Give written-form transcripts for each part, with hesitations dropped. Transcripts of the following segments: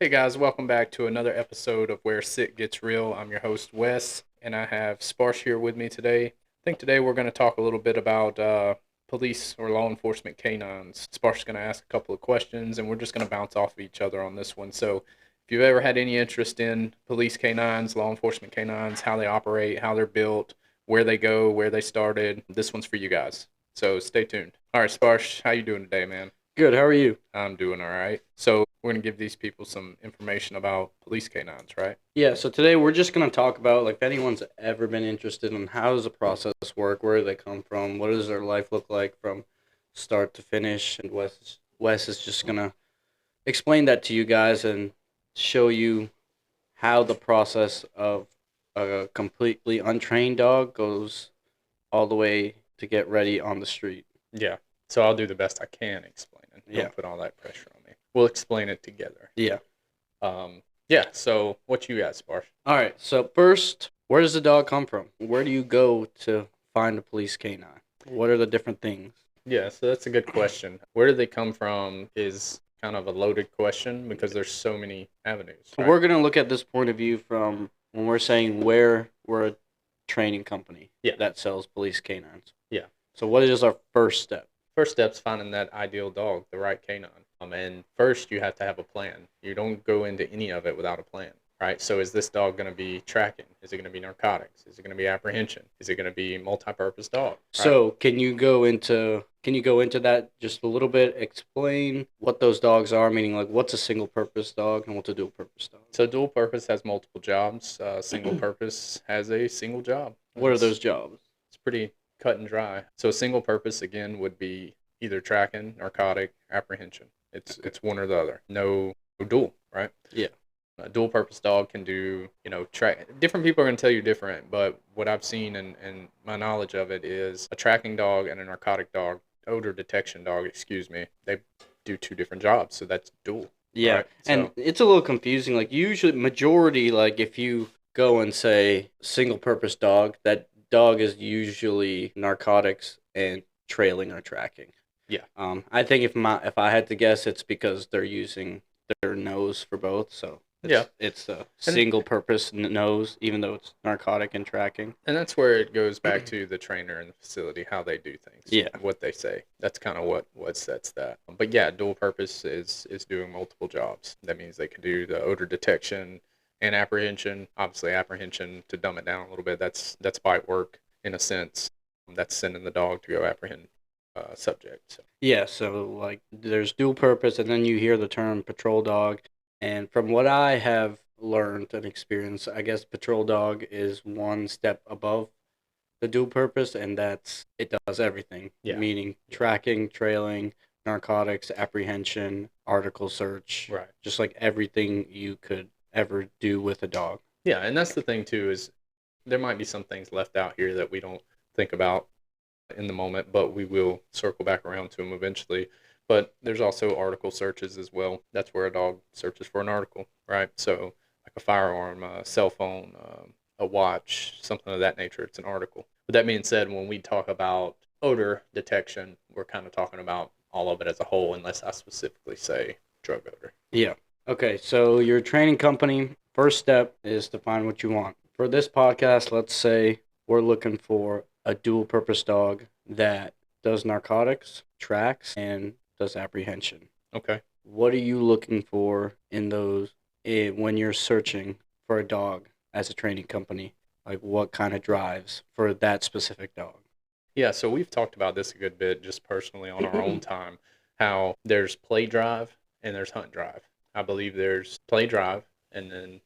Hey guys, welcome back to another episode of Where Sick Gets Real. I'm your host, Wes, and I have Sparsh here with me today. I think today we're going to talk a little bit about police or law enforcement canines. Sparsh is going to ask a couple of questions, and we're just going to bounce off of each other on this one. So, if you've ever had any interest in police canines, law enforcement canines, how they operate, how they're built, where they go, where they started, this one's for you guys. So, stay tuned. All right, Sparsh, how you doing today, man? Good. How are you? I'm doing all right. So we're gonna give these people some information about police canines, right? Yeah. So today we're just gonna talk about like if anyone's ever been interested in how does the process work, where do they come from, what does their life look like from start to finish, and Wes is just gonna explain that to you guys and show you how the process of a completely untrained dog goes all the way to get ready on the street. Yeah. So I'll do the best I can explaining. Yeah. Don't put all that pressure on me. We'll explain it together. Yeah. Yeah. So what you got, Sparsh? All right. So first, where does the dog come from? Where do you go to find a police canine? What are the different things? Yeah. So that's a good question. Where do they come from is kind of a loaded question because there's so many avenues. Right? We're going to look at this point of view from when we're saying where we're a training company that sells police canines. Yeah. So what is our first step? First step's finding that ideal dog, the right canine. And first you have to have a plan. You don't go into any of it without a plan, right? So is this dog going to be tracking? Is it going to be narcotics? Is it going to be apprehension? Is it going to be multi-purpose dog? Right? So can you go into that just a little bit? Explain what those dogs are, meaning like what's a single purpose dog and what's a dual purpose dog. So dual purpose has multiple jobs. Single purpose has a single job. What are those jobs? It's pretty cut and dry. So single purpose again would be either tracking, narcotic, apprehension. It's one or the other. No dual, right? Yeah. A dual purpose dog can do, track. Different people are going to tell you different, but what I've seen and my knowledge of it is a tracking dog and a narcotic dog, odor detection dog, excuse me, they do two different jobs. So that's dual. Yeah. Right? And it's a little confusing. Like usually majority, like if you go and say single purpose dog, that dog is usually narcotics and trailing or tracking. Yeah. I think if I had to guess, it's because they're using their nose for both. So it's a single purpose nose, even though it's narcotic and tracking. And that's where it goes back to the trainer in the facility, how they do things. Yeah. What they say. That's kind of what sets that. But yeah, dual purpose is doing multiple jobs. That means they can do the odor detection and apprehension. Obviously, apprehension, to dumb it down a little bit, that's bite work in a sense. That's sending the dog to go apprehend subject. So. Yeah, so like there's dual purpose, and then you hear the term patrol dog. And from what I have learned and experienced, I guess patrol dog is one step above the dual purpose, and it does everything. Yeah. Meaning tracking, trailing, narcotics, apprehension, article search. Right. Just like everything you could ever do with a dog. Yeah, and that's the thing too, is there might be some things left out here that we don't think about in the moment, but we will circle back around to them eventually. But there's also article searches as well. That's where a dog searches for an article, right? So like a firearm, a cell phone, a watch, something of that nature. It's an article. But that being said, when we talk about odor detection, we're kind of talking about all of it as a whole, unless I specifically say drug odor. Yeah. Okay, so your training company, first step is to find what you want. For this podcast, let's say we're looking for a dual purpose dog that does narcotics, tracks, and does apprehension. Okay. What are you looking for in those when you're searching for a dog as a training company? Like what kind of drives for that specific dog? Yeah, so we've talked about this a good bit just personally on our own time, how there's play drive and there's hunt drive. I believe there's play drive and then,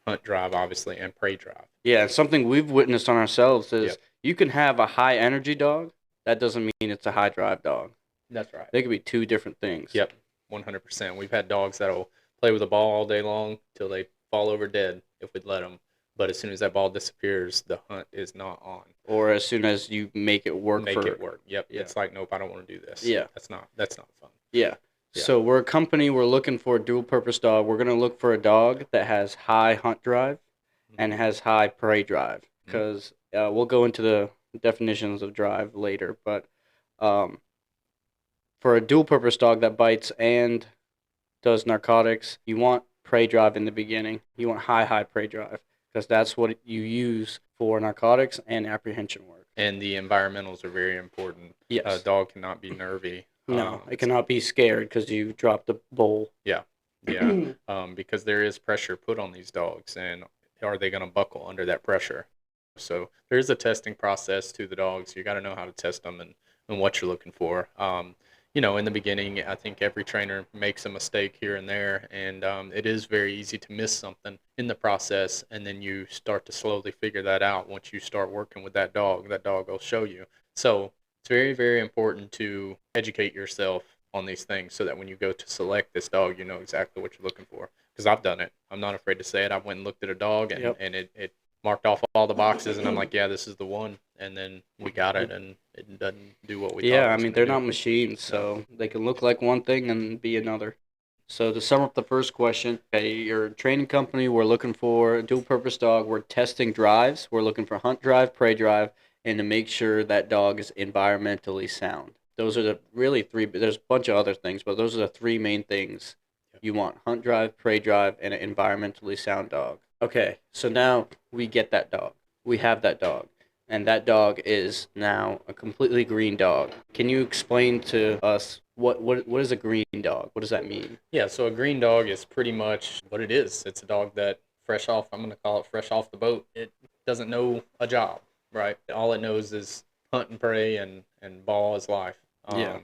hunt drive, obviously, and prey drive. Yeah, something we've witnessed on ourselves is you can have a high energy dog. That doesn't mean it's a high drive dog. That's right. They could be two different things. Yep, 100%. We've had dogs that'll play with a ball all day long till they fall over dead if we'd let them. But as soon as that ball disappears, the hunt is not on. Or as soon as you make it work. Make it work. Yep. Yeah. It's like, nope, I don't want to do this. Yeah. That's not fun. Yeah. So we're a company, we're looking for a dual purpose dog. We're going to look for a dog that has high hunt drive and has high prey drive. Because we'll go into the definitions of drive later. But for a dual purpose dog that bites and does narcotics, you want prey drive in the beginning. You want high prey drive because that's what you use for narcotics and apprehension work. And the environmentals are very important. A Yes. dog cannot be nervy. No, it cannot be scared because you dropped the bowl. Yeah, yeah. Because there is pressure put on these dogs, and are they going to buckle under that pressure? So there's a testing process to the dogs. You got to know how to test them and what you're looking for. In the beginning, I think every trainer makes a mistake here and there, and it is very easy to miss something in the process, and then you start to slowly figure that out. Once you start working with that dog will show you. So it's very, very important to educate yourself on these things so that when you go to select this dog, you know exactly what you're looking for. Because I've done it. I'm not afraid to say it. I went and looked at a dog, and, Yep. and it marked off all the boxes, and I'm like, yeah, this is the one. And then we got it, and it doesn't do what we thought Yeah, it I was mean, gonna they're do. not machines, so they can look like one thing and be another. So to sum up the first question, okay, you're a training company, we're looking for a dual purpose dog, we're testing drives, we're looking for hunt drive, prey drive, and to make sure that dog is environmentally sound. Those are the really three, there's a bunch of other things, but those are the three main things you want: hunt drive, prey drive, and an environmentally sound dog. Okay, so now we get that dog. We have that dog. And that dog is now a completely green dog. Can you explain to us what is a green dog? What does that mean? Yeah, so a green dog is pretty much what it is. It's a dog that I'm going to call it fresh off the boat. It doesn't know a job, right? All it knows is hunt and prey and ball is life. Yeah.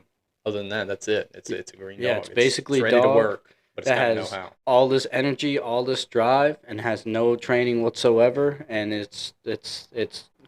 Other than that, that's it. It's a green Yeah, dog. it's basically it's a ready to dog work, but it's that got to know has how. all this energy, all this drive, and has no training whatsoever, and it's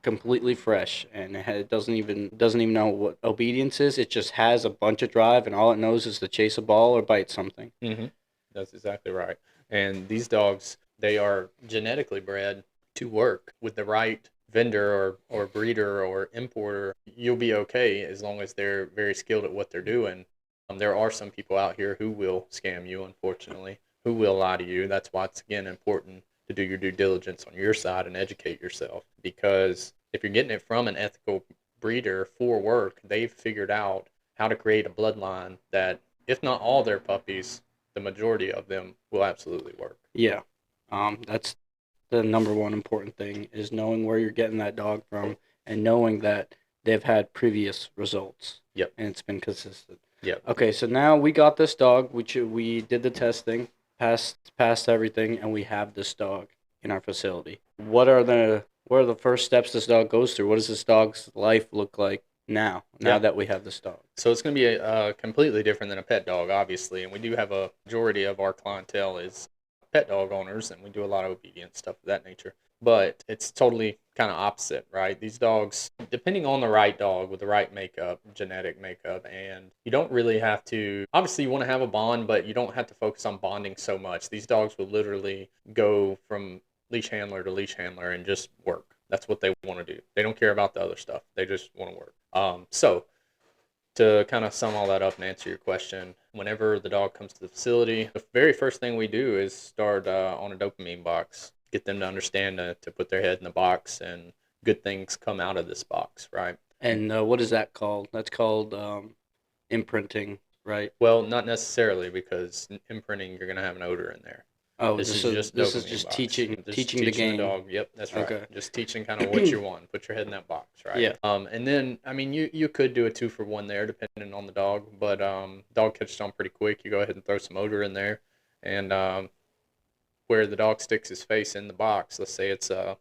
completely fresh, and it doesn't even know what obedience is. It just has a bunch of drive, and all it knows is to chase a ball or bite something. Mm-hmm. That's exactly right. And these dogs, they are genetically bred to work with the right vendor or breeder or importer. You'll be okay as long as they're very skilled at what they're doing. There are some people out here who will scam you, unfortunately, who will lie to you. That's why it's, again, important to do your due diligence on your side and educate yourself. Because if you're getting it from an ethical breeder for work, they've figured out how to create a bloodline that, if not all their puppies, the majority of them will absolutely work. Yeah, that's the number one important thing is knowing where you're getting that dog from and knowing that they've had previous results. Yep. And it's been consistent. Yep. Okay, so now we got this dog. We did the testing, passed everything, and we have this dog in our facility. What are the first steps this dog goes through? What does this dog's life look like now Yeah. that we have this dog? So it's going to be completely different than a pet dog, obviously. And we do have a majority of our clientele is pet dog owners, and we do a lot of obedience stuff of that nature. But it's totally kind of opposite, right? These dogs, depending on the right dog with the right makeup, genetic makeup, and you don't really have to, obviously you want to have a bond, but you don't have to focus on bonding so much. These dogs will literally go from leash handler to leash handler and just work. That's what they want to do. They don't care about the other stuff. They just want to work. So to kind of sum all that up and answer your question, whenever the dog comes to the facility, the very first thing we do is start on a dopamine box, get them to understand to put their head in the box, and good things come out of this box, right? And what is that called? That's called imprinting, right? Well, not necessarily, because imprinting, you're going to have an odor in there. Oh, This is so just this is dopamine just box. teaching Just teaching the game. dog. Yep, that's right. Okay. Just teaching kind of what you want. Put your head in that box, right? Yeah. And then, I mean, you could do a 2-for-1 there, depending on the dog. But dog catches on pretty quick. You go ahead and throw some odor in there, and where the dog sticks his face in the box, let's say it's an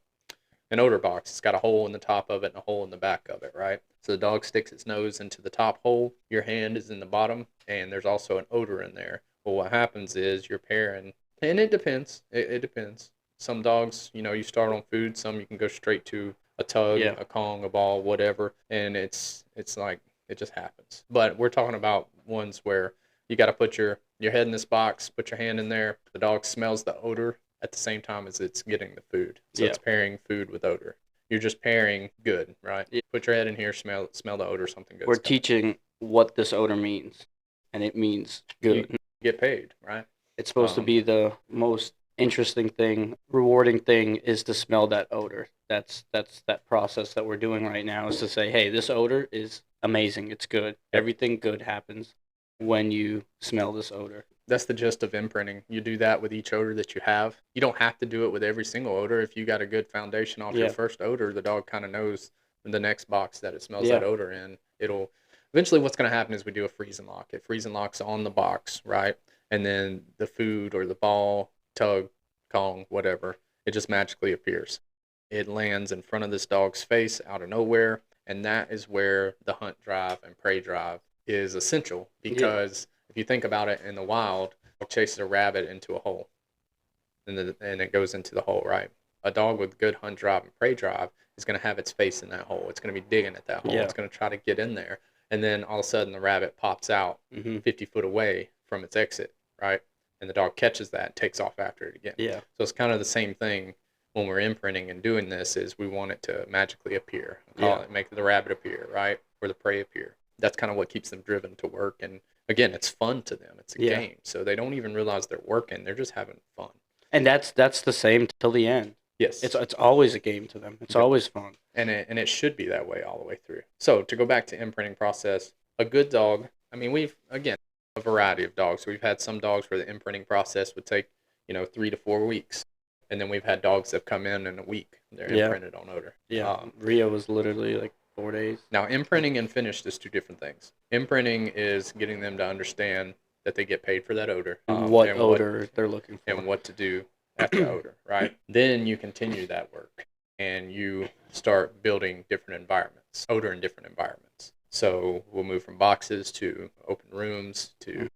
odor box. It's got a hole in the top of it and a hole in the back of it, right? So the dog sticks its nose into the top hole. Your hand is in the bottom, and there's also an odor in there. Well, what happens is you're pairing. And it depends. It depends. Some dogs, you start on food. Some you can go straight to a tug, Yeah. a Kong, a ball, whatever. And it's like it just happens. But we're talking about ones where you got to put your head in this box, put your hand in there. The dog smells the odor at the same time as it's getting the food. So Yeah. it's pairing food with odor. You're just pairing good, right? Yeah. Put your head in here, smell the odor, something good. We're teaching what this odor means, and it means good. You get paid, right? It's supposed to be the most interesting thing, rewarding thing is to smell that odor. That's that process that we're doing right now is to say, hey, this odor is amazing. It's good. Everything good happens when you smell this odor. That's the gist of imprinting. You do that with each odor that you have. You don't have to do it with every single odor. If you got a good foundation off your Yeah. first odor, the dog kind of knows the next box that it smells Yeah. that odor in. It'll eventually what's going to happen is we do a freeze and lock. It freeze and locks on the box, right? And then the food or the ball, tug, Kong, whatever, it just magically appears. It lands in front of this dog's face out of nowhere, and that is where the hunt drive and prey drive is essential Yeah. because if you think about it in the wild, it chases a rabbit into a hole, and it goes into the hole, right? A dog with good hunt drive and prey drive is going to have its face in that hole. It's going to be digging at that hole. Yeah. It's going to try to get in there, and then all of a sudden the rabbit pops out Mm-hmm. 50 foot away from its exit, right? And the dog catches that and takes off after it again. Yeah. So it's kind of the same thing when we're imprinting and doing this is we want it to magically appear. Yeah. Make the rabbit appear, right? Or the prey appear. That's kind of what keeps them driven to work. And again, it's fun to them. It's a Yeah. game. So they don't even realize they're working. They're just having fun. And that's the same till the end. Yes. It's always a game to them. It's Yep. always fun. And it should be that way all the way through. So to go back to imprinting process, a good dog, I mean, we've, again, a variety of dogs. We've had some dogs where the imprinting process would take, 3 to 4 weeks. And then we've had dogs that come in a week. They're Yeah. imprinted on odor. Yeah. Rio was literally like 4 days. Now, imprinting and finished is two different things. Imprinting is getting them to understand that they get paid for that odor. What and odor they're looking for. and what to do after the odor, right? Then you continue that work and you start building different environments, odor in different environments. So we'll move from boxes to open rooms to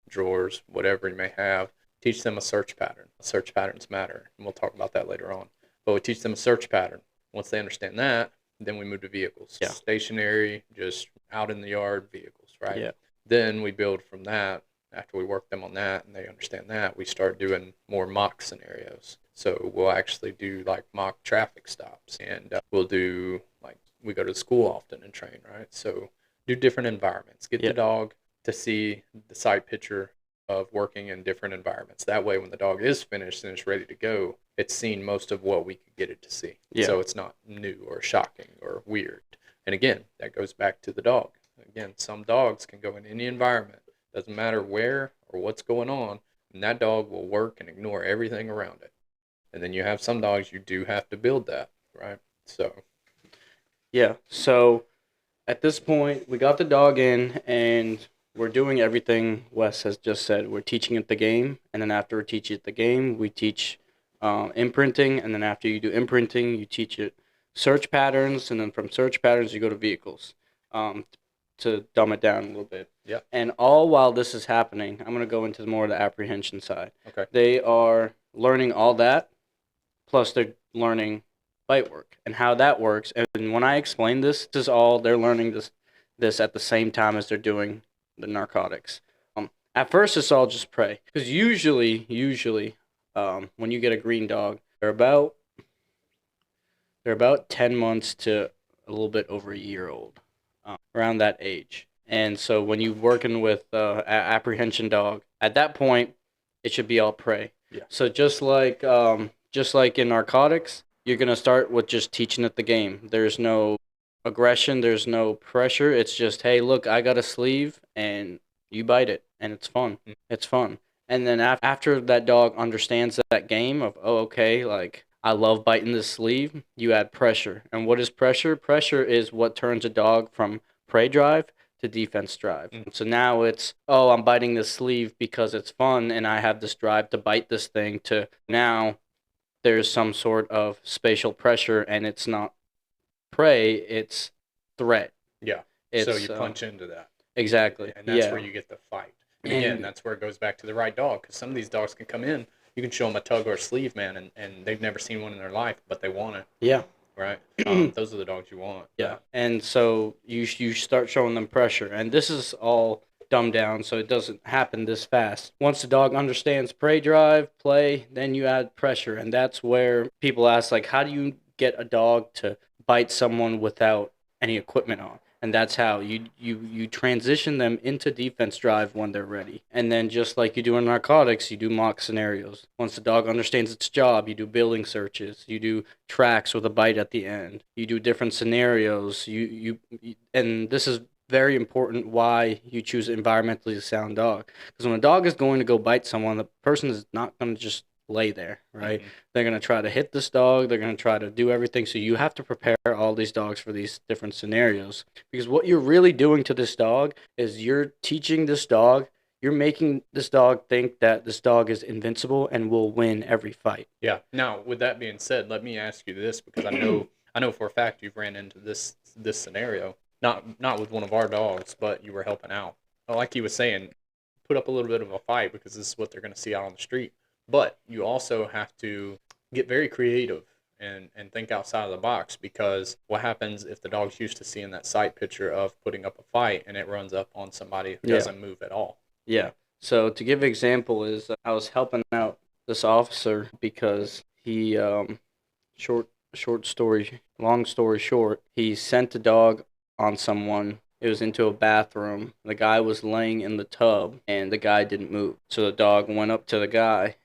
drawers, whatever you may have. Teach them a search pattern. Search patterns matter, and we'll talk about that later on. But we teach them a search pattern. Once they understand that, then we move to vehicles. Yeah. Stationary, just out in the yard vehicles, right? Yeah. Then we build from that. After we work them on that and they understand that, we start doing more mock scenarios. So we'll actually do like mock traffic stops, and we'll do like we go to school often and train, right? So do different environments. Get Yeah. the dog to see the sight picture of working in different environments. That way, when the dog is finished and it's ready to go, it's seen most of what we could get it to see. Yeah. So it's not new or shocking or weird. And again, that goes back to the dog. Again, some dogs can go in any environment. Doesn't matter where or what's going on, and that dog will work and ignore everything around it. And then you have some dogs you do have to build that, right? So Yeah. So at this point, we got the dog in, and we're doing everything Wes has just said. We're teaching it the game, and then after we teach it the game, we teach imprinting, and then after you do imprinting, you teach it search patterns, and then from search patterns, you go to vehicles to dumb it down a little bit. yeah, And all while this is happening, I'm going to go into more of the apprehension side. okay, They are learning all that, plus they're learning bite work and how that works. And when I explain this, this is all they're learning this at the same time as they're doing the narcotics. At first, it's all just prey, because usually, when you get a green dog, they're about 10 months to a little bit over a year old, around that age. And so when you're working with apprehension dog, at that point, it should be all prey. Yeah. So just like in narcotics, you're gonna start with just teaching it the game. There's no aggression, there's no pressure. It's just, hey, look, I got a sleeve, and you bite it, and it's fun. Mm. It's fun. And then after that dog understands that game of, oh, okay, like, I love biting this sleeve, you add pressure. And what is pressure? Pressure is what turns a dog from prey drive to defense drive. Mm. So now it's, oh, I'm biting this sleeve because it's fun, and I have this drive to bite this thing, to now there's some sort of spatial pressure, and it's not prey, it's threat. yeah. It's, So you punch into that. Exactly. And that's yeah. where you get the fight. And again, And- that's where it goes back to the right dog, because some of these dogs can come in, you can show them a tug or a sleeve, man, and they've never seen one in their life, but they want it, Yeah. right? Those are the dogs you want. Yeah. And so you start showing them pressure. And this is all dumbed down, so it doesn't happen this fast. Once the dog understands prey drive, play, then you add pressure. And that's where people ask, like, how do you get a dog to bite someone without any equipment on? And that's how you transition them into defense drive when they're ready. And then just like you do in narcotics, you do mock scenarios. Once the dog understands its job, you do building searches. You do tracks with a bite at the end. You do different scenarios. And this is very important why you choose an environmentally sound dog. Because when a dog is going to go bite someone, the person is not going to just lay there, right? They're going to try to hit this dog. They're going to try to do everything. So you have to prepare all these dogs for these different scenarios. Because what you're really doing to this dog is you're teaching this dog, you're making this dog think that this dog is invincible and will win every fight. Yeah. Now, with that being said, let me ask you this, because I know for a fact you've ran into this scenario. Not with one of our dogs, but you were helping out. Like he was saying, put up a little bit of a fight because this is what they're going to see out on the street. But you also have to get very creative and think outside of the box, because what happens if the dog's used to seeing that sight picture of putting up a fight and it runs up on somebody who doesn't move at all? Yeah. So to give an example is I was helping out this officer because he long story short, he sent a dog on someone. It was into a bathroom. The guy was laying in the tub and the guy didn't move. So the dog went up to the guy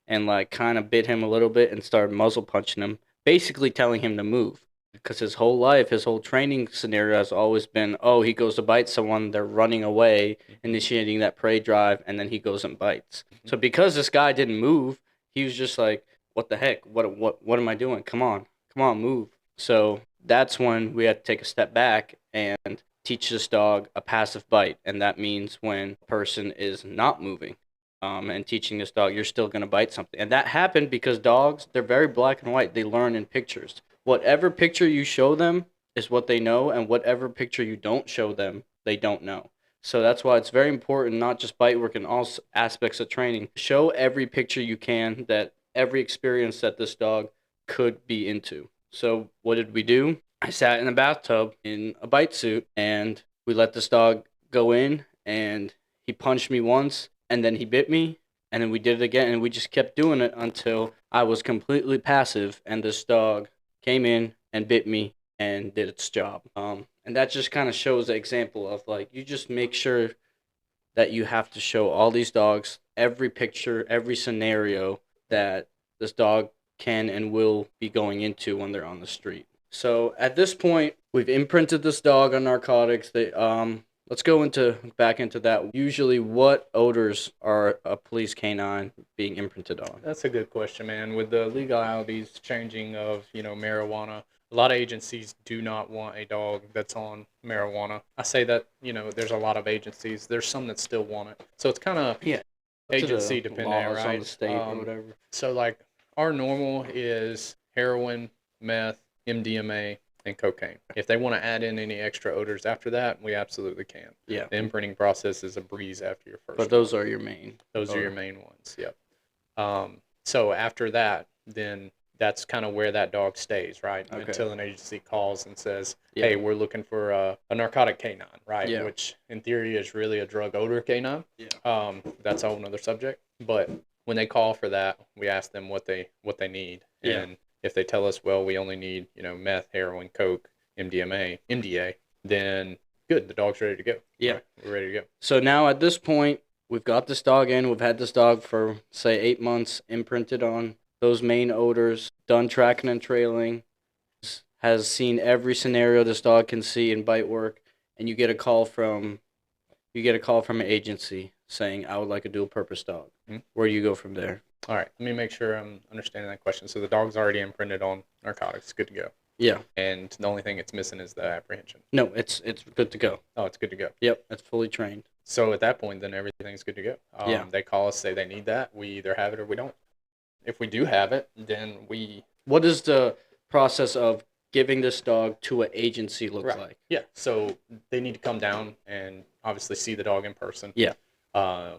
and like kind of bit him a little bit and started muzzle punching him, basically telling him to move. Because his whole life, his whole training scenario has always been, oh, he goes to bite someone, they're running away, initiating that prey drive, and then he goes and bites. So because this guy didn't move, he was just like, what the heck? What am I doing? Come on, move. So that's when we had to take a step back and teach this dog a passive bite, and that means when a person is not moving. And teaching this dog, you're still going to bite something. And that happened because dogs, they're very black and white. They learn in pictures. Whatever picture you show them is what they know, and whatever picture you don't show them, they don't know. So that's why it's very important, not just bite work in all aspects of training. Show every picture you can, that every experience that this dog could be into. So what did we do? I sat in a bathtub in a bite suit, and we let this dog go in, and he punched me once, and then he bit me, and then we did it again, and we just kept doing it until I was completely passive, and this dog came in and bit me and did its job. And that just kind of shows the example of, like, you just make sure that you have to show all these dogs every picture, every scenario that this dog can and will be going into when they're on the street. So at this point, we've imprinted this dog on narcotics. Let's go back into that. Usually, what odors are a police canine being imprinted on? That's a good question, man. With the legalities changing of, marijuana, a lot of agencies do not want a dog that's on marijuana. I say that, there's a lot of agencies. There's some that still want it. So it's kind of agency dependent, right? On the state or whatever. So, like, our normal is heroin, meth, MDMA, and cocaine. If they want to add in any extra odors after that, we absolutely can. Yeah. The imprinting process is a breeze after your first. But those are your main. Those are your main ones. Yep. So after that, then that's kind of where that dog stays, right? Okay. Until an agency calls and says, "Hey, we're looking for a narcotic canine," right? Yeah. Which in theory is really a drug odor canine. Yeah. That's a whole nother subject. But when they call for that, we ask them what they need, and if they tell us, well, we only need, meth, heroin, coke, MDA, then good, the dog's ready to go. Yeah. Right? We're ready to go. So now at this point, we've got this dog in. We've had this dog for, say, 8 months, imprinted on those main odors, done tracking and trailing, has seen every scenario this dog can see in bite work, and you get a call from an agency saying, I would like a dual purpose dog. Mm-hmm. Where do you go from there? All right, let me make sure I'm understanding that question. So the dog's already imprinted on narcotics, good to go. Yeah. And the only thing it's missing is the apprehension. No, it's good to go. Oh, it's good to go. Yep, it's fully trained. So at that point, then everything's good to go. They call us, say they need that. We either have it or we don't. If we do have it, then we... What is the process of giving this dog to an agency look like? Yeah, so they need to come down and obviously see the dog in person. Yeah.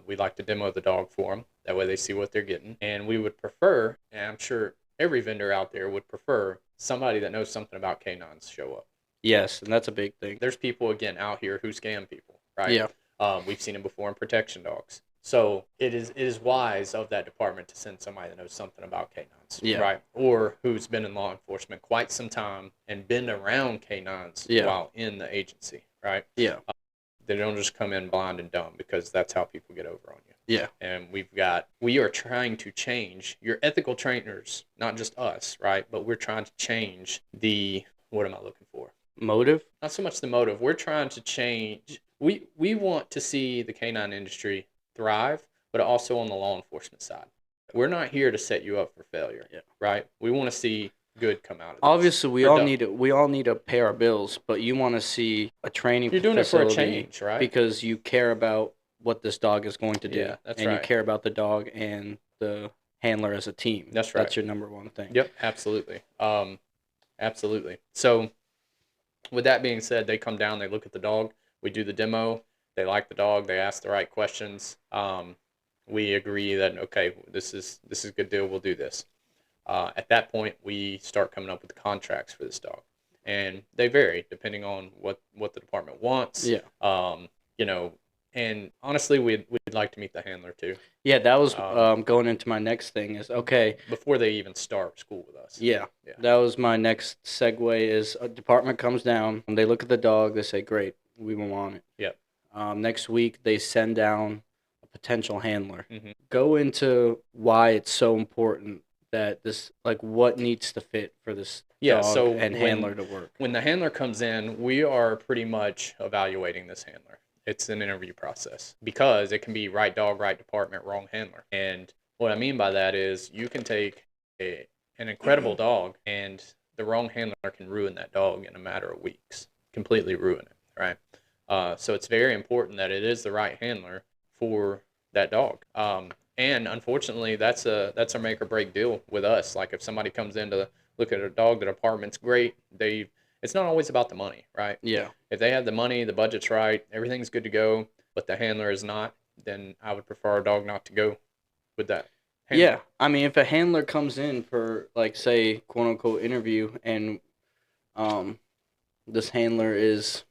We'd like to demo the dog for them. That way they see what they're getting. And we would prefer, and I'm sure every vendor out there would prefer, somebody that knows something about K9s show up. Yes, and that's a big thing. There's people, again, out here who scam people, right? Yeah. We've seen them before in protection dogs. So it is wise of that department to send somebody that knows something about K9s, right? Or who's been in law enforcement quite some time and been around K9s while in the agency, right? Yeah. They don't just come in blind and dumb, because that's how people get over on you. Yeah. And we are trying to change your ethical trainers, not just us, right? But we're trying to change what am I looking for? Motive? Not so much the motive. We're trying to change. We want to see the canine industry thrive, but also on the law enforcement side. We're not here to set you up for failure, Yeah. right? We want to see good come out of this. Obviously, we all need to pay our bills, but you want to see a training You're doing it for a facility change, right? because you care about what this dog is going to do. Yeah, that's and right. you care about the dog and the handler as a team. That's right. That's your number one thing. Yep, absolutely. Absolutely. So, with that being said, they come down, they look at the dog, we do the demo, they like the dog, they ask the right questions. We agree that okay, this is a good deal, we'll do this. At that point, we start coming up with the contracts for this dog, and they vary depending on what the department wants. Yeah. You know, and honestly, we'd like to meet the handler too. Yeah, that was going into my next thing is okay. Before they even start school with us. Yeah, that was my next segue is a department comes down, and they look at the dog, they say, great, we want it. Yep. Next week, they send down a potential handler. Mm-hmm. Go into why it's so important that this, like, what needs to fit for this dog and handler to work. When the handler comes in, we are pretty much evaluating this handler. It's an interview process because it can be right dog, right department, wrong handler. And what I mean by that is you can take an incredible dog and the wrong handler can ruin that dog in a matter of weeks, completely ruin it, right? So it's very important that it is the right handler for that dog. And unfortunately, that's a make or break deal with us. Like if somebody comes in to look at a dog, the department's great. It's not always about the money, right? Yeah. If they have the money, the budget's right, everything's good to go, but the handler is not, then I would prefer a dog not to go with that handler. Yeah. I mean, if a handler comes in for, like, say, quote unquote interview, and this handler is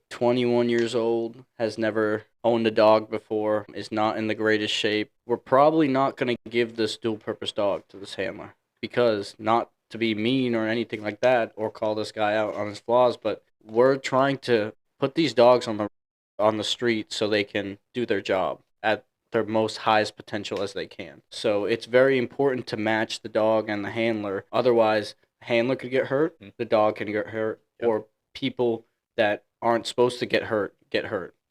21 years old, has never owned a dog before, is not in the greatest shape, we're probably not going to give this dual purpose dog to this handler because not to be mean or anything like that or call this guy out on his flaws, but we're trying to put these dogs on the street so they can do their job at their most highest potential as they can. So it's very important to match the dog and the handler. Otherwise, the handler could get hurt, the dog can get hurt, or people that aren't supposed to get hurt.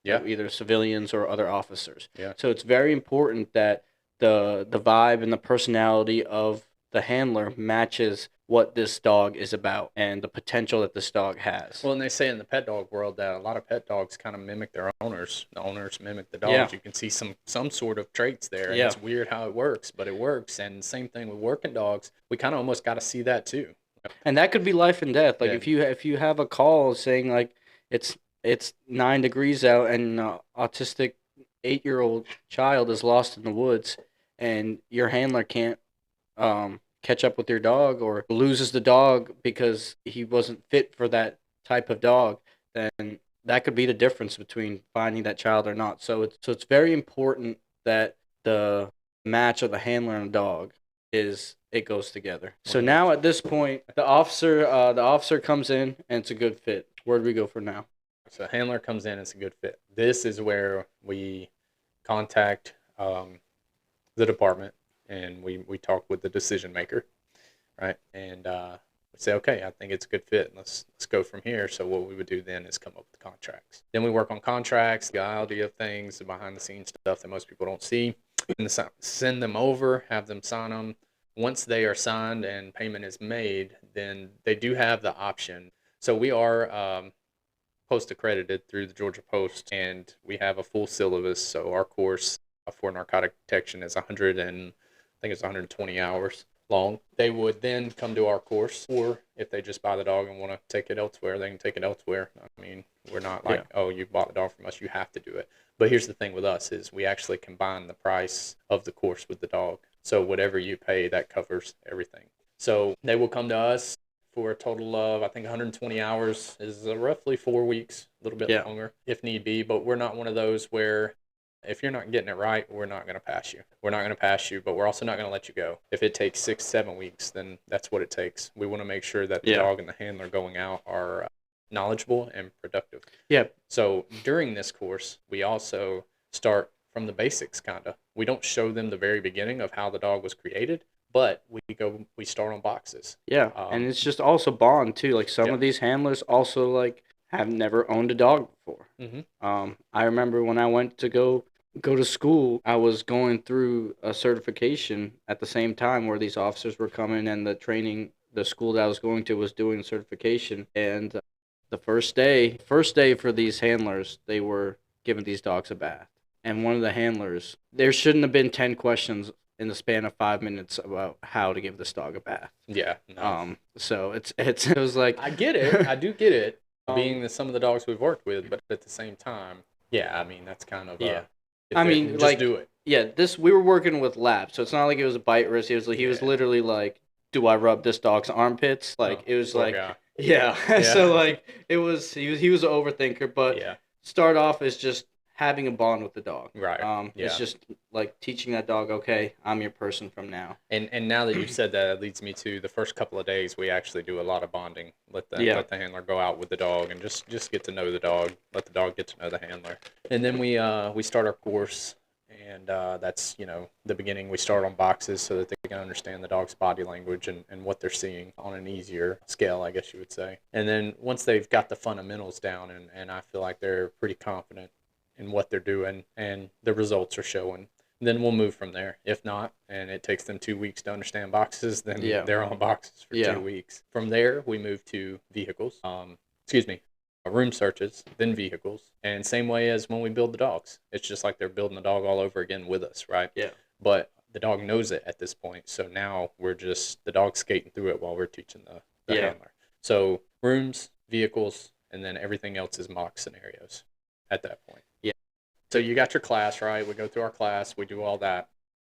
Yeah. Either civilians or other officers. Yeah. So it's very important that the vibe and the personality of the handler matches what this dog is about and the potential that this dog has. Well, and they say in the pet dog world that a lot of pet dogs kind of mimic their owners. The owners mimic the dogs. Yeah. You can see some sort of traits there. And Yeah. It's weird how it works, but it works. And same thing with working dogs. We kind of almost got to see that too. And that could be life and death. Like Yeah. if you have a call saying like it's 9 degrees out and an autistic 8-year-old child is lost in the woods, and your handler can't catch up with your dog or loses the dog because he wasn't fit for that type of dog, then that could be the difference between finding that child or not. So it's very important that the match of the handler and the dog it goes together. So now at this point, the officer comes in and it's a good fit. Where do we go for now? So handler comes in, it's a good fit. This is where we contact the department and we talk with the decision maker, right? And we say, okay, I think it's a good fit. Let's go from here. So what we would do then is come up with contracts. Then we work on contracts, the idea of things, the behind the scenes stuff that most people don't see, and send them over, have them sign them. Once they are signed and payment is made, then they do have the option. So we are post accredited through the Georgia Post, and we have a full syllabus. So our course for narcotic detection is 120 hours long. They would then come to our course, or if they just buy the dog and want to take it elsewhere, they can take it elsewhere. I mean, we're not like, oh, you bought the dog from us, you have to do it. But here's the thing with us is we actually combine the price of the course with the dog. So whatever you pay, that covers everything. So they will come to us for a total of, I think 120 hours is roughly 4 weeks, a little bit longer if need be. But we're not one of those where if you're not getting it right, we're not going to pass you. We're not going to pass you, but we're also not going to let you go. If it takes 6-7 weeks, then that's what it takes. We want to make sure that the dog and the handler going out are knowledgeable and productive. Yeah. So during this course, we also start from the basics, kind of. We don't show them the very beginning of how the dog was created, but we start on boxes. Yeah, and it's just also bond too. Like some Yeah. of these handlers also like have never owned a dog before. Mhm. I remember when I went to go to school, I was going through a certification at the same time where these officers were coming and the school that I was going to was doing certification. And the first day for these handlers, they were giving these dogs a bath. And one of the handlers, there shouldn't have been 10 questions in the span of 5 minutes about how to give this dog a bath. Yeah. No. So it was like I get it. I do get it. Being um, some of the dogs we've worked with, but at the same time, yeah. I mean, that's kind of yeah. if I it- mean, just like, do it. yeah, this we were working with labs, so it's not like it was a bite risk. He was Yeah. literally like, "Do I rub this dog's armpits?" Like Oh, it was poor like, guy. yeah. Yeah. So like he was an overthinker, but Yeah. start off as just having a bond with the dog. Right. Yeah. It's just like teaching that dog, okay, I'm your person from now. And now that you've said that, it leads me to the first couple of days we actually do a lot of bonding. Let the handler go out with the dog and just get to know the dog. Let the dog get to know the handler. And then we start our course, and that's the beginning. We start on boxes so that they can understand the dog's body language and what they're seeing on an easier scale, I guess you would say. And then once they've got the fundamentals down, and I feel like they're pretty confident in what they're doing and the results are showing, then we'll move from there. If not, and it takes them 2 weeks to understand boxes, then they're on boxes for 2 weeks. From there, we move to vehicles. Room searches, then vehicles, and same way as when we build the dogs. It's just like they're building the dog all over again with us, right? Yeah. But the dog knows it at this point, so now we're just the dog skating through it while we're teaching the handler. So rooms, vehicles, and then everything else is mock scenarios at that point. Yeah. So you got your class, right? We go through our class, we do all that.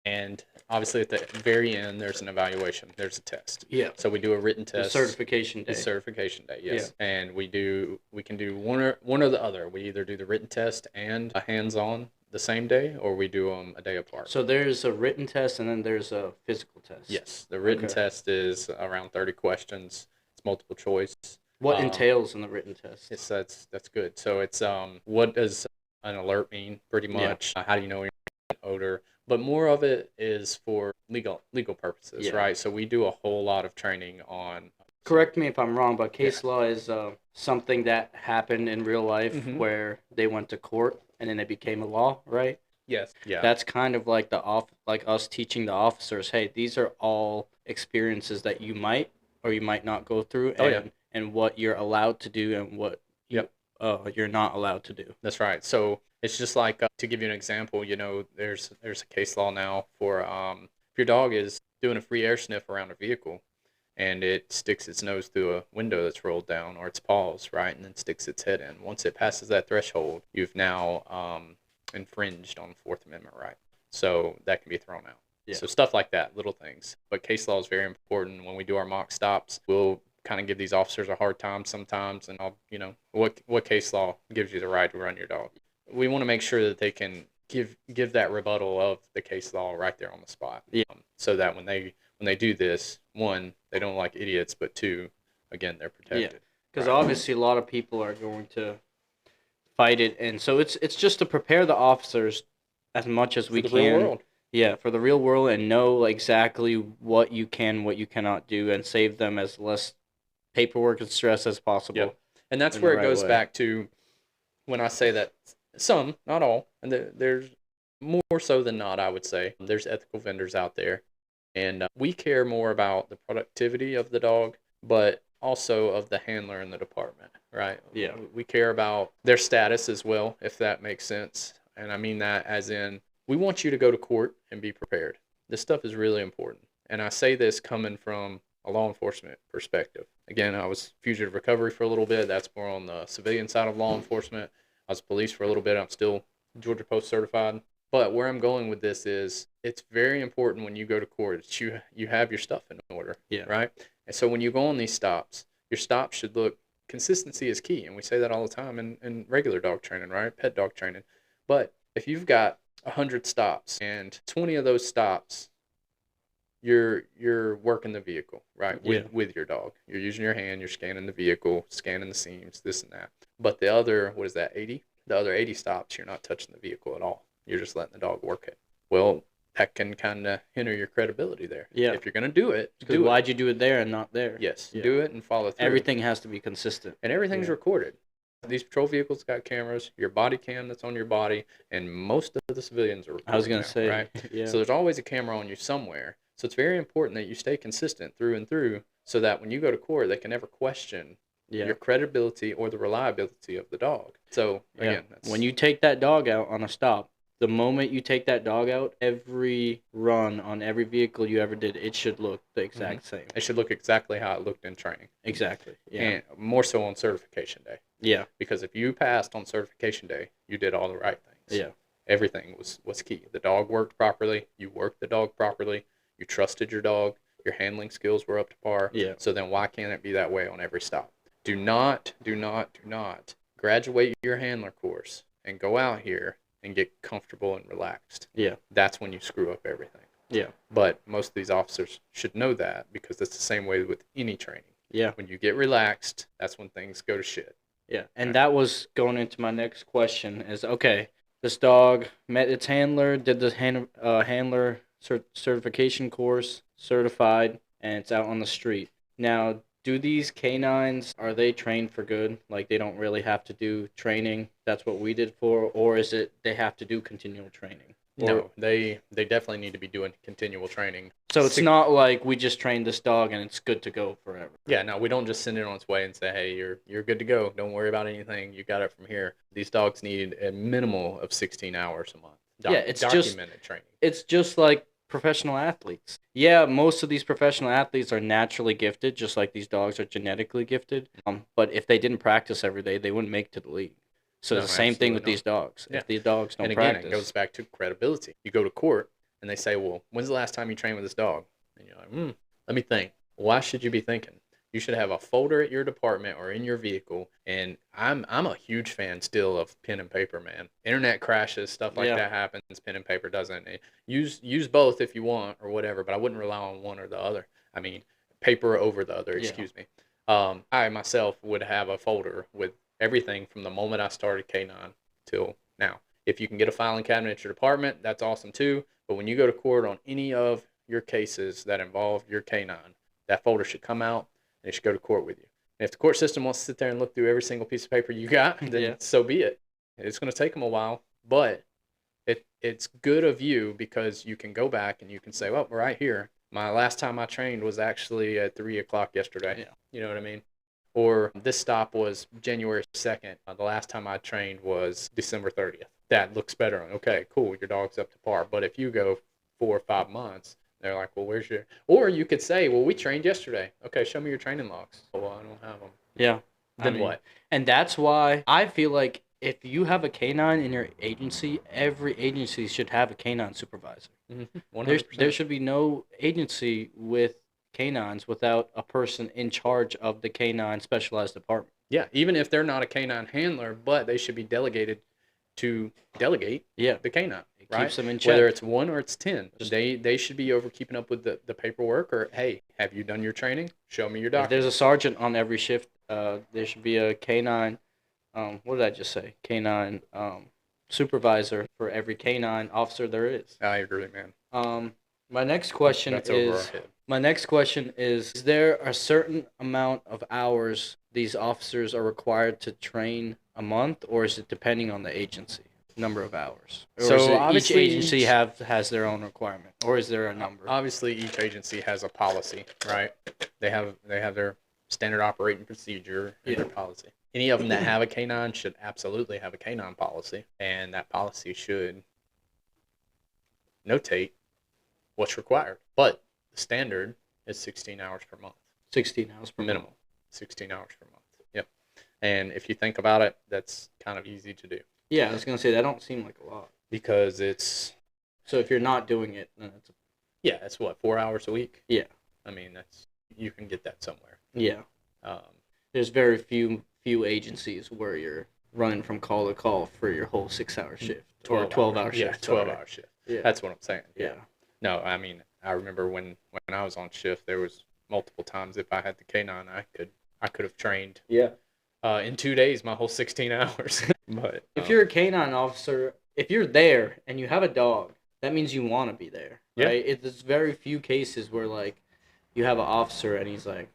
And obviously at the very end, there's an evaluation. There's a test. Yeah. So we do a written test. The certification day. The certification day, yes. Yeah. And we can do one or the other. We either do the written test and a hands-on the same day, or we do them a day apart. So there's a written test and then there's a physical test. Yes. The written test is around 30 questions. It's multiple choice. What entails in the written test? That's good. So it's what does an alert mean, pretty much. Yeah. How do you know you're an odor? But more of it is for legal purposes, right? So we do a whole lot of training on. Correct me if I'm wrong, but case law is something that happened in real life where they went to court and then it became a law, right? Yes. Yeah. That's kind of like like us teaching the officers, hey, these are all experiences that you might or you might not go through, and what you're allowed to do and what you're not allowed to do. That's right. So it's just like to give you an example, there's a case law now for if your dog is doing a free air sniff around a vehicle and it sticks its nose through a window that's rolled down, or its paws, right, and then sticks its head in. Once it passes that threshold, you've now infringed on the Fourth Amendment right. So that can be thrown out. Yeah. So stuff like that, little things. But case law is very important. When we do our mock stops, we'll kind of give these officers a hard time sometimes, and what case law gives you the right to run your dog. We want to make sure that they can give that rebuttal of the case law right there on the spot. Yeah. So that when they do this, one, they don't like idiots, but two, again, they're protected. Yeah. Because obviously a lot of people are going to fight it, and so it's just to prepare the officers as much as we can. For the real world. Yeah, for the real world, and know exactly what you can, what you cannot do, and save them as less paperwork and stress as possible. Yep. And that's where it goes back to when I say that some, not all, and there's more so than not, I would say. There's ethical vendors out there, and we care more about the productivity of the dog, but also of the handler in the department, right? Yeah. We care about their status as well, if that makes sense. And I mean that as in, we want you to go to court and be prepared. This stuff is really important. And I say this coming from a law enforcement perspective. Again, I was fugitive recovery for a little bit. That's more on the civilian side of law enforcement. I was police for a little bit. I'm still Georgia Post certified. But where I'm going with this is it's very important when you go to court that you have your stuff in order, right? And so when you go on these stops, your stops should look, consistency is key. And we say that all the time in regular dog training, right? Pet dog training. But if you've got 100 stops and 20 of those stops, you're working the vehicle, right? With your dog. You're using your hand, you're scanning the vehicle, scanning the seams, this and that. But the other, 80? The other 80 stops, you're not touching the vehicle at all. You're just letting the dog work it. Well, that can kind of hinder your credibility there. Yeah. If you're going to do it, Because do it. why'd you do it there and not there? Yes, Yeah. do it and follow through. Everything has to be consistent. And everything's Yeah. recorded. These patrol vehicles got cameras, your body cam that's on your body, and most of the civilians are recorded. I was going to say, right? yeah. So there's always a camera on you somewhere. So it's very important that you stay consistent through and through so that when you go to court, they can never question your credibility or the reliability of the dog. So, again, when you take that dog out on a stop, the moment you take that dog out, every run on every vehicle you ever did, it should look the exact same. It should look exactly how it looked in training. Exactly. Yeah. And more so on certification day. Yeah. Because if you passed on certification day, you did all the right things. Yeah. Everything was key. The dog worked properly. You worked the dog properly. You trusted your dog. Your handling skills were up to par. Yeah. So then why can't it be that way on every stop? Do not graduate your handler course and go out here and get comfortable and relaxed. Yeah. That's when you screw up everything. Yeah. But most of these officers should know that because it's the same way with any training. Yeah. When you get relaxed, that's when things go to shit. Yeah. And that was going into my next question is, okay, this dog met its handler, did the handler certification course, certified, and it's out on the street. Now, do these K9s, are they trained for good? Like, they don't really have to do training? That's what we did for? Or is it they have to do continual training? No, they definitely need to be doing continual training. So it's not like we just trained this dog and it's good to go forever. Yeah, no, we don't just send it on its way and say, hey, you're good to go. Don't worry about anything. You got it from here. These dogs need a minimal of 16 hours a month. It's documented training. It's just like professional athletes. Yeah, most of these professional athletes are naturally gifted, just like these dogs are genetically gifted. But if they didn't practice every day, they wouldn't make it to the league. So it's the same thing with these dogs. Yeah. If the dogs don't and again, practice. it goes back to credibility. You go to court and they say, well, when's the last time you trained with this dog? And you're like, let me think. Why should you be thinking? You should have a folder at your department or in your vehicle. And I'm a huge fan still of pen and paper, man. Internet crashes, stuff like that happens. Pen and paper doesn't. Use both if you want or whatever, but I wouldn't rely on one or the other. I mean, paper over the other, excuse me. I myself would have a folder with everything from the moment I started K9 till now. If you can get a filing cabinet at your department, that's awesome too. But when you go to court on any of your cases that involve your K9, that folder should come out and it should go to court with you. And if the court system wants to sit there and look through every single piece of paper you got, then so be it. It's going to take them a while, but it's good of you because you can go back and you can say, well, right here, my last time I trained was actually at 3 o'clock yesterday. Yeah. You know what I mean? Or this stop was January 2nd. The last time I trained was December 30th. That looks better. Okay, cool. Your dog's up to par. But if you go 4 or 5 months, they're like, well, where's your... Or you could say, well, we trained yesterday. Okay, show me your training logs. Oh, well, I don't have them. Yeah. Then what? And that's why I feel like if you have a K9 in your agency, every agency should have a K9 supervisor. 100%. There should be no agency with K9s without a person in charge of the K9 specialized department. Yeah, even if they're not a K9 handler, but they should be delegated to delegate the K9. It keeps them in check. Whether it's 1 or it's 10. They should be over keeping up with the paperwork or, hey, have you done your training? Show me your document. If there's a sergeant on every shift, there should be a K9, what did I just say? K9 supervisor for every K9 officer there is. I agree, man. My next question is there a certain amount of hours these officers are required to train a month, or is it depending on the agency, number of hours? Or so is it obviously each agency has their own requirement, or is there a number? Obviously, each agency has a policy, right? They have their standard operating procedure and their policy. Any of them that have a K9 should absolutely have a K9 policy, and that policy should notate what's required. But the standard is 16 hours per month. 16 hours per minimum. 16 hours per month. Yep. And if you think about it, that's kind of easy to do. Yeah, I was going to say, that don't seem like a lot. Because it's... So if you're not doing it, then it's... Yeah, it's what, 4 hours a week? Yeah. I mean, that's... You can get that somewhere. Yeah. There's very few agencies where you're running from call to call for your whole 6-hour shift. Or 12-hour shift. Yeah, 12-hour shift. Yeah. That's what I'm saying. Yeah. No, I mean, I remember when I was on shift, there was multiple times if I had the K9, I could have trained. Yeah. In 2 days, my whole 16 hours. But if you're a K9 officer, if you're there and you have a dog that means you want to be there, Yeah. right? There's very few cases where like you have an officer and he's like,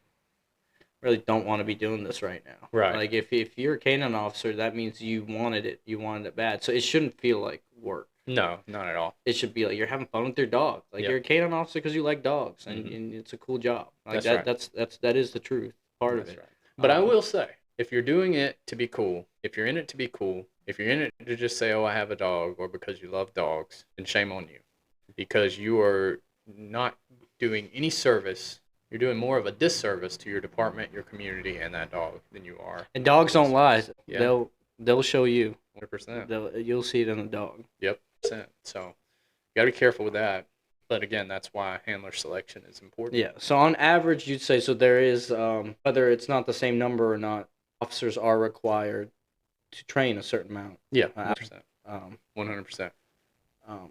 really don't want to be doing this right now. Right. Like if you're a canine officer, that means you wanted it. You wanted it bad. So it shouldn't feel like work. No, not at all. It should be like you're having fun with your dog. Like Yep. you're a canine officer because you like dogs, and, Mhm. and it's a cool job. Like That's right. that is the truth. Part That's of it. right. But I will say, if you're doing it to be cool, if you're in it to be cool, if you're in it to just say, "Oh, I have a dog," or because you love dogs, then shame on you, because you are not doing any service. You're doing more of a disservice to your department, your community, and that dog than you are. And dogs don't lie. Yeah. They'll show you. 100%. You'll see it in the dog. Yep. So you got to be careful with that. But again, that's why handler selection is important. Yeah. So on average, you'd say so. There is whether it's not the same number or not, officers are required to train a certain amount. Yeah. 100%. 100%.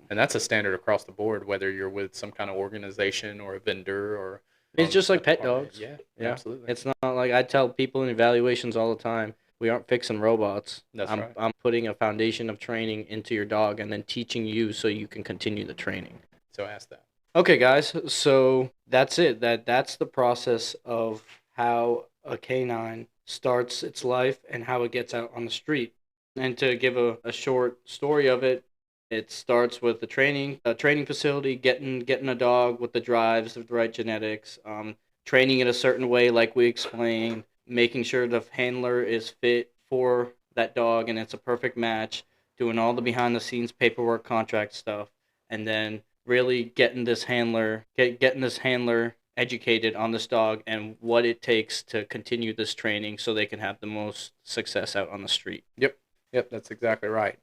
And that's a standard across the board, whether you're with some kind of organization or a vendor or. It's just like pet dogs. Yeah, Yeah. absolutely. It's not like I tell people in evaluations all the time, we aren't fixing robots. That's I'm, right. I'm putting a foundation of training into your dog and then teaching you so you can continue the training. So ask that. Okay, guys. So that's it. That's the process of how a canine starts its life and how it gets out on the street. And to give a short story of it, it starts with the a training facility, getting a dog with the drives of the right genetics, training it a certain way, like we explained, making sure the handler is fit for that dog and it's a perfect match, doing all the behind the scenes paperwork, contract stuff, and then really getting this handler educated on this dog and what it takes to continue this training so they can have the most success out on the street. Yep, that's exactly right.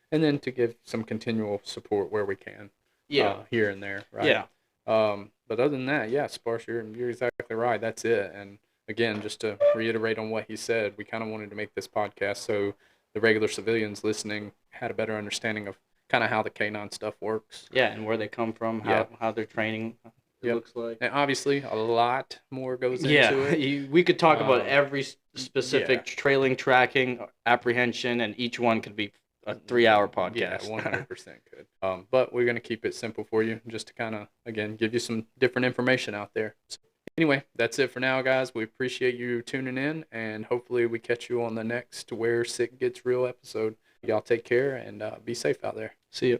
And then to give some continual support where we can. Yeah. Here and there, right? Yeah. But other than that, yeah, Sparsh, you're exactly right. That's it. And again, just to reiterate on what he said, we kind of wanted to make this podcast so the regular civilians listening had a better understanding of kind of how the K9 stuff works. Yeah, and where they come from, how their training looks like. And obviously, a lot more goes into it. We could talk about every specific trailing, tracking, apprehension, and each one could be a 3-hour podcast. Yeah, 100% could. But we're going to keep it simple for you, just to kind of, again, give you some different information out there. So anyway, that's it for now, guys. We appreciate you tuning in, and hopefully we catch you on the next Where Sick Gets Real episode. Y'all take care and be safe out there. See you.